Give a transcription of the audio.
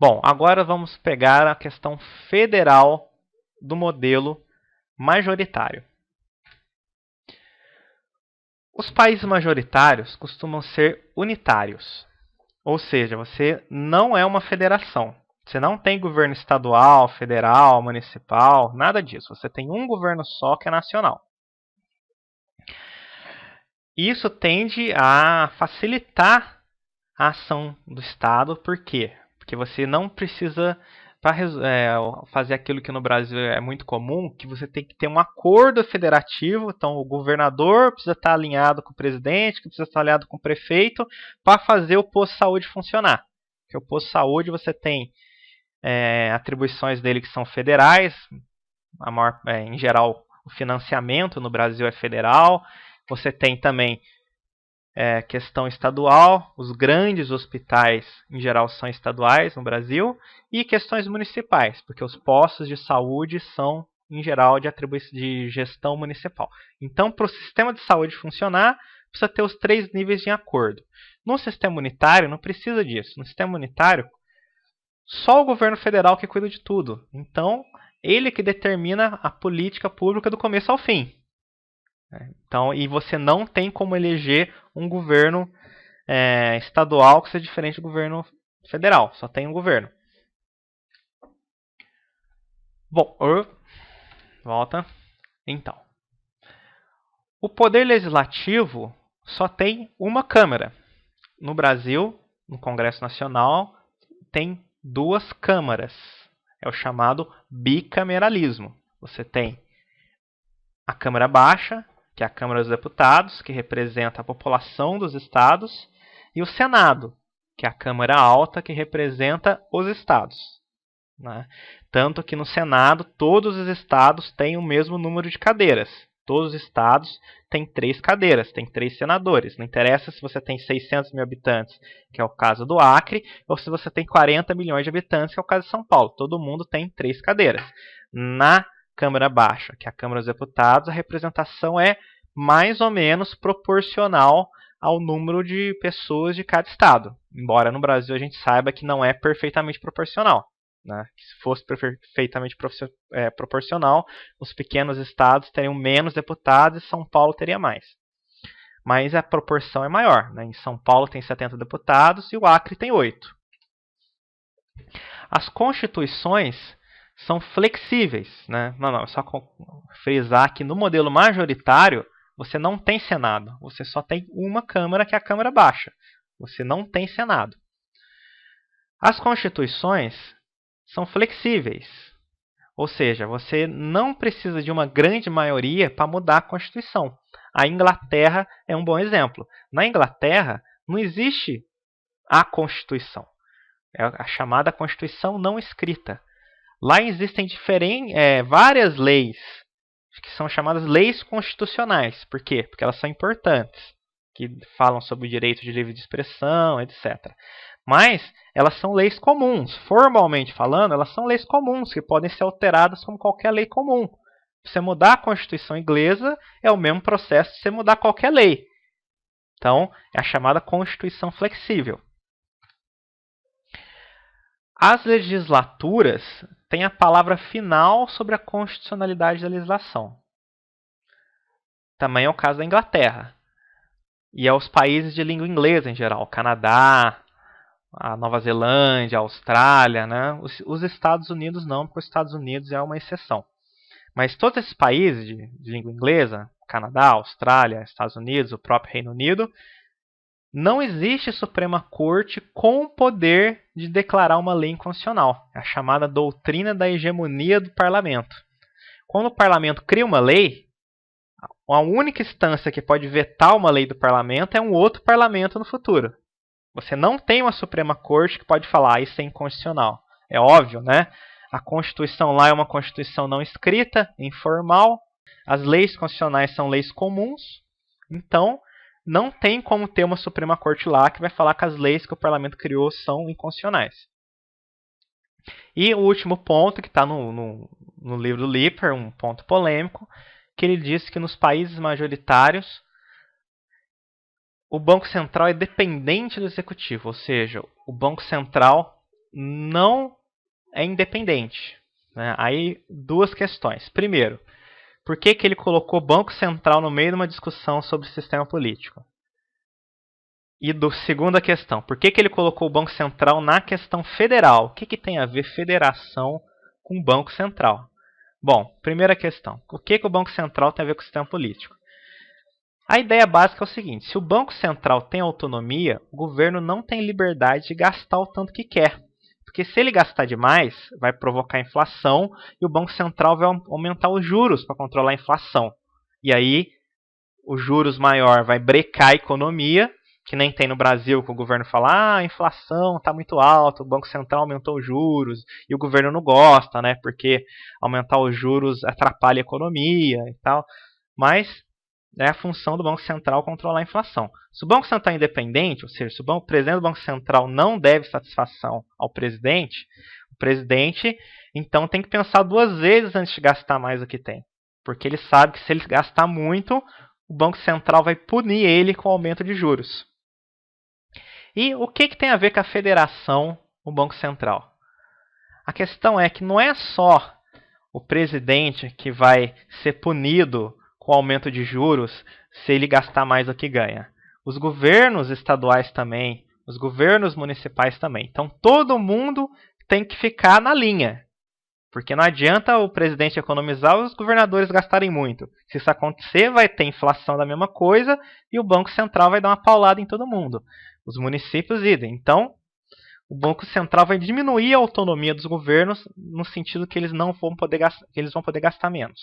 Bom, agora vamos pegar a questão federal do modelo majoritário. Os países majoritários costumam ser unitários, ou seja, você não é uma federação. Você não tem governo estadual, federal, municipal, nada disso. Você tem um governo só que é nacional. Isso tende a facilitar a ação do Estado. Por quê? Porque você não precisa, para fazer aquilo que no Brasil é muito comum, que você tem que ter um acordo federativo. Então, o governador precisa estar alinhado com o presidente, que precisa estar alinhado com o prefeito, para fazer o posto de saúde funcionar. Porque o posto de saúde você tem atribuições dele que são federais, em geral o financiamento no Brasil é federal. Você tem também questão estadual, os grandes hospitais em geral são estaduais no Brasil, e questões municipais, porque os postos de saúde são em geral de gestão municipal. Então, para o sistema de saúde funcionar, precisa ter os 3 níveis de acordo. No sistema unitário não precisa disso. No sistema unitário, só o governo federal que cuida de tudo. Então, ele que determina a política pública do começo ao fim. Então, e você não tem como eleger um governo estadual que seja diferente do governo federal. Só tem um governo. Bom, volta. Então, o poder legislativo só tem uma Câmara. No Brasil, no Congresso Nacional, tem 2 câmaras. É o chamado bicameralismo. Você tem a Câmara Baixa, que é a Câmara dos Deputados, que representa a população dos estados, e o Senado, que é a Câmara Alta, que representa os estados. Né? Tanto que no Senado, todos os estados têm o mesmo número de cadeiras. Todos os estados têm 3 cadeiras, têm 3 senadores. Não interessa se você tem 600 mil habitantes, que é o caso do Acre, ou se você tem 40 milhões de habitantes, que é o caso de São Paulo. Todo mundo tem 3 cadeiras. Na Câmara Baixa, que é a Câmara dos Deputados, a representação é mais ou menos proporcional ao número de pessoas de cada estado. Embora no Brasil a gente saiba que não é perfeitamente proporcional. Né? Que se fosse perfeitamente proporcional, os pequenos estados teriam menos deputados e São Paulo teria mais. Mas a proporção é maior. Né? Em São Paulo tem 70 deputados e o Acre tem 8. As constituições são flexíveis. Né? Não, só frisar que no modelo majoritário você não tem Senado. Você só tem uma Câmara, que é a Câmara Baixa. Você não tem Senado. As constituições são flexíveis. Ou seja, você não precisa de uma grande maioria para mudar a Constituição. A Inglaterra é um bom exemplo. Na Inglaterra não existe a Constituição. É a chamada Constituição não escrita. Lá existem várias leis que são chamadas leis constitucionais. Por quê? Porque elas são importantes, que falam sobre o direito de livre expressão, etc. Mas elas são leis comuns. Formalmente falando, elas são leis comuns, que podem ser alteradas como qualquer lei comum. Você mudar a Constituição inglesa é o mesmo processo de você mudar qualquer lei. Então, é a chamada Constituição flexível. As legislaturas têm a palavra final sobre a constitucionalidade da legislação. Também é o caso da Inglaterra. E é os países de língua inglesa em geral, Canadá, a Nova Zelândia, a Austrália, né? Os Estados Unidos não, porque os Estados Unidos é uma exceção. Mas todos esses países de língua inglesa, Canadá, Austrália, Estados Unidos, o próprio Reino Unido, não existe Suprema Corte com o poder de declarar uma lei inconstitucional. É a chamada doutrina da hegemonia do parlamento. Quando o parlamento cria uma lei, a única instância que pode vetar uma lei do parlamento é um outro parlamento no futuro. Você não tem uma Suprema Corte que pode falar isso é inconstitucional. É óbvio, né? A Constituição lá é uma Constituição não escrita, informal. As leis constitucionais são leis comuns. Então, não tem como ter uma Suprema Corte lá que vai falar que as leis que o parlamento criou são inconstitucionais. E o último ponto, que está no livro do Lipper, um ponto polêmico, que ele diz que nos países majoritários o Banco Central é dependente do Executivo, ou seja, o Banco Central não é independente, né? Aí, duas questões. Primeiro, por que ele colocou o Banco Central no meio de uma discussão sobre o sistema político? E segunda questão, por que ele colocou o Banco Central na questão federal? O que tem a ver federação com o Banco Central? Bom, primeira questão, o que o Banco Central tem a ver com o sistema político? A ideia básica é o seguinte, se o Banco Central tem autonomia, o governo não tem liberdade de gastar o tanto que quer. Porque se ele gastar demais, vai provocar inflação e o Banco Central vai aumentar os juros para controlar a inflação. E aí, os juros maior vai brecar a economia, que nem tem no Brasil, que o governo fala, a inflação está muito alta, o Banco Central aumentou os juros, e o governo não gosta, né, porque aumentar os juros atrapalha a economia e tal. Mas é a função do Banco Central controlar a inflação. Se o Banco Central é independente, ou seja, se o presidente do Banco Central não deve satisfação ao presidente, o presidente então tem que pensar duas vezes antes de gastar mais do que tem. Porque ele sabe que se ele gastar muito, o Banco Central vai punir ele com aumento de juros. E o que tem a ver com a federação, o Banco Central? A questão é que não é só o presidente que vai ser punido com aumento de juros se ele gastar mais do que ganha. Os governos estaduais também, os governos municipais também. Então todo mundo tem que ficar na linha. Porque não adianta o presidente economizar e os governadores gastarem muito. Se isso acontecer, vai ter inflação da mesma coisa e o Banco Central vai dar uma paulada em todo mundo. Os municípios idem. Então, o Banco Central vai diminuir a autonomia dos governos no sentido que eles não vão poder gastar, que eles vão poder gastar menos.